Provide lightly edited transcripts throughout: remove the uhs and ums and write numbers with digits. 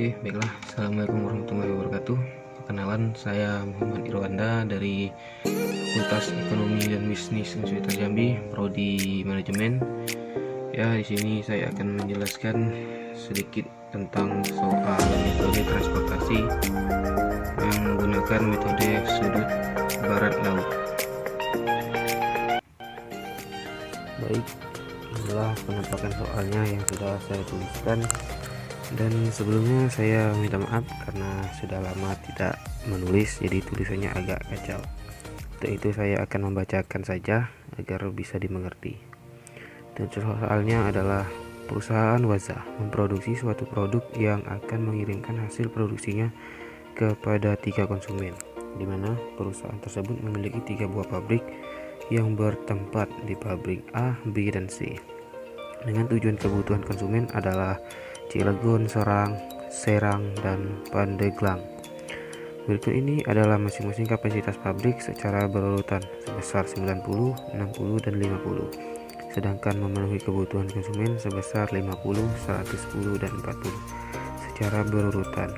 Oke, baiklah. Assalamualaikum warahmatullahi wabarakatuh. Perkenalan, saya Muhammad Irwanda dari Fakultas Ekonomi dan Bisnis Universitas Jambi, Prodi Manajemen. Ya, di sini saya akan menjelaskan sedikit tentang soal metode transportasi yang menggunakan metode sudut barat laut. Baik, inilah penampakan soalnya yang sudah saya tuliskan. Dan sebelumnya saya minta maaf karena sudah lama tidak menulis, jadi tulisannya agak kacau. Untuk itu saya akan membacakan saja agar bisa dimengerti. Dan soalnya adalah perusahaan Waza memproduksi suatu produk yang akan mengirimkan hasil produksinya kepada 3 konsumen, di mana perusahaan tersebut memiliki 3 buah pabrik yang bertempat di pabrik A, B, dan C. Dengan tujuan kebutuhan konsumen adalah Cilegon, Serang, dan Pandeglang. Berikut ini adalah masing-masing kapasitas pabrik secara berurutan sebesar 90, 60, dan 50. Sedangkan memenuhi kebutuhan konsumen sebesar 50, 110, dan 40 secara berurutan.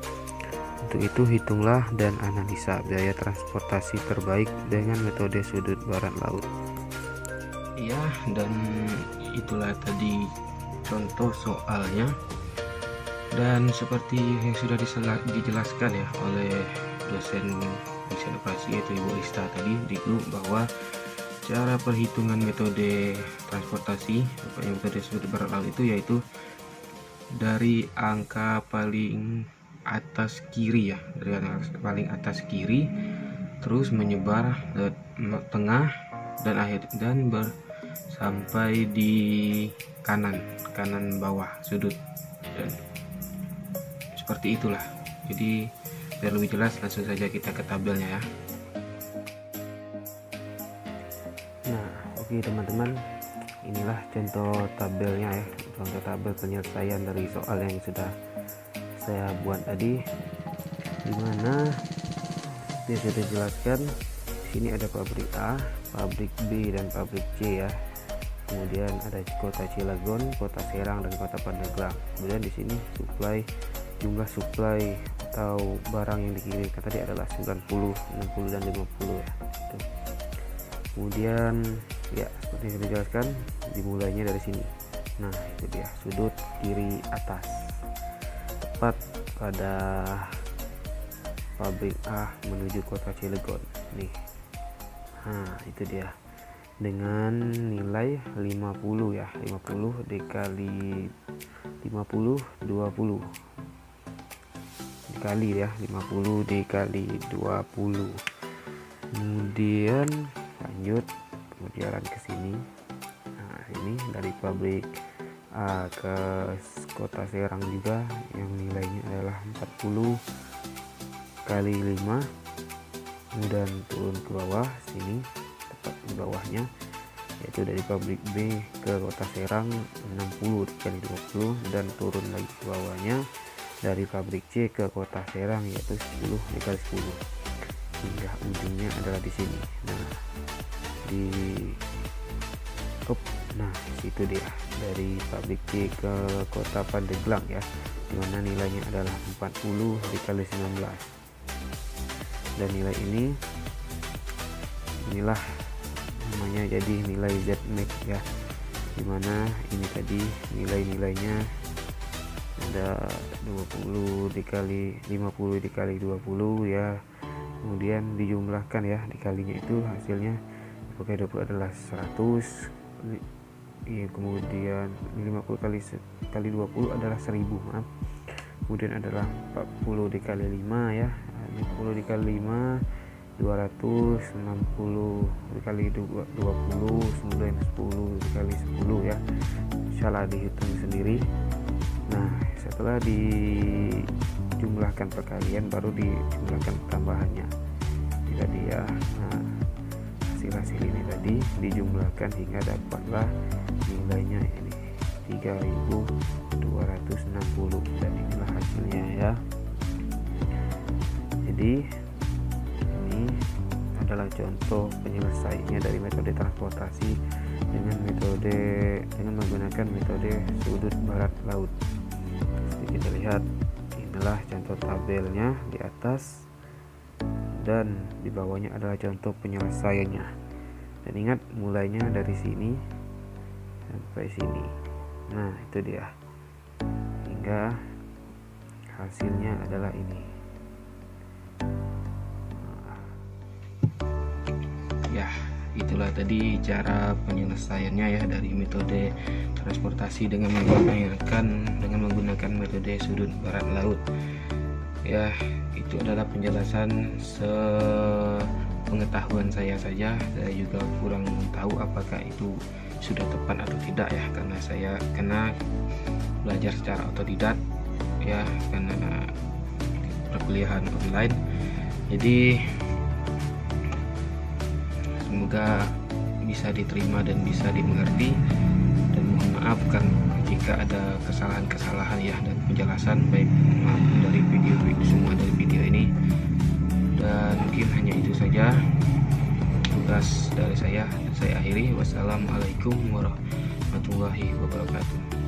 Untuk itu hitunglah dan analisa biaya transportasi terbaik dengan metode sudut barat laut. Iya, dan itulah tadi contoh soalnya. Dan seperti yang sudah dijelaskan ya oleh dosen operasi yaitu Ibu Lista tadi di grup, bahwa cara perhitungan metode transportasi metode sudut barat laut itu yaitu dari angka paling atas kiri ya, dari angka paling atas kiri terus menyebar ke tengah dan akhir dan sampai di kanan bawah sudut. Dan seperti itulah. Jadi biar lebih jelas langsung saja kita ke tabelnya ya. Nah, oke teman-teman, inilah contoh tabelnya ya, contoh tabel penyelesaian dari soal yang sudah saya buat tadi, dimana dia sudah jelaskan. Sini ada pabrik A, pabrik B, dan pabrik C ya. Kemudian ada kota Cilegon, kota Serang, dan kota Pandeglang. Kemudian di sini jumlah suplai atau barang yang dikirimkan tadi adalah 90, 60, dan 50 ya. Kemudian ya seperti yang dijelaskan, dimulainya dari sini. Nah, itu dia sudut kiri atas, tepat pada pabrik A menuju kota Cilegon nih. Nah, itu dia dengan nilai 50 ya, 50 dikali 50 20 dikali ya, 50 dikali 20. Kemudian lanjut berjalan ke sini. Nah, ini dari pabrik A ke kota Serang juga yang nilainya adalah 40 kali 5. Kemudian turun ke bawah sini, tepat di bawahnya, yaitu dari pabrik B ke kota Serang 60 dikali 20, dan turun lagi ke bawahnya dari pabrik C ke kota Serang yaitu 10 dikali 10 hingga ujungnya adalah di sini. Nah, situ dia dari pabrik C ke kota Pandeglang ya, dimana nilainya adalah 40 dikali 19, dan nilai inilah namanya jadi nilai Z-max ya, dimana ini tadi nilainya ada 20 dikali 50 dikali 20 ya. Kemudian dijumlahkan ya, dikalinya itu hasilnya pakai 20 adalah 100 ya. Kemudian 50 kali 20 adalah 1000, maaf. Kemudian adalah 40 dikali 5 ya, 50 dikali 5 260 dikali 20 10 dikali 10 ya. Salah dihitung sendiri. Nah, setelah dijumlahkan perkalian baru dijumlahkan tambahannya tadi ya. Nah, hasil ini tadi dijumlahkan hingga dapatlah nilainya ini 3260, dan inilah hasilnya ya. Jadi ini adalah contoh penyelesaiannya dari metode transportasi dengan menggunakan metode sudut barat laut. Jadi kita lihat inilah adalah contoh tabelnya di atas, dan di bawahnya adalah contoh penyelesaiannya. Dan ingat, mulainya dari sini sampai sini. Nah, itu dia, hingga hasilnya adalah ini. Ya, itulah tadi cara penyelesaiannya ya dari metode transportasi dengan menggunakan metode sudut barat laut. Ya, itu adalah penjelasan sepengetahuan saya saja. Saya juga kurang tahu apakah itu sudah tepat atau tidak ya, karena saya kena belajar secara otodidak ya, karena perkuliahan online. Jadi semoga bisa diterima dan bisa dimengerti, dan mohon maaf kan jika ada kesalahan-kesalahan ya, dan penjelasan baik maupun dari semua dari video ini. Dan mungkin hanya itu saja tugas dari saya akhiri. Wassalamualaikum warahmatullahi wabarakatuh.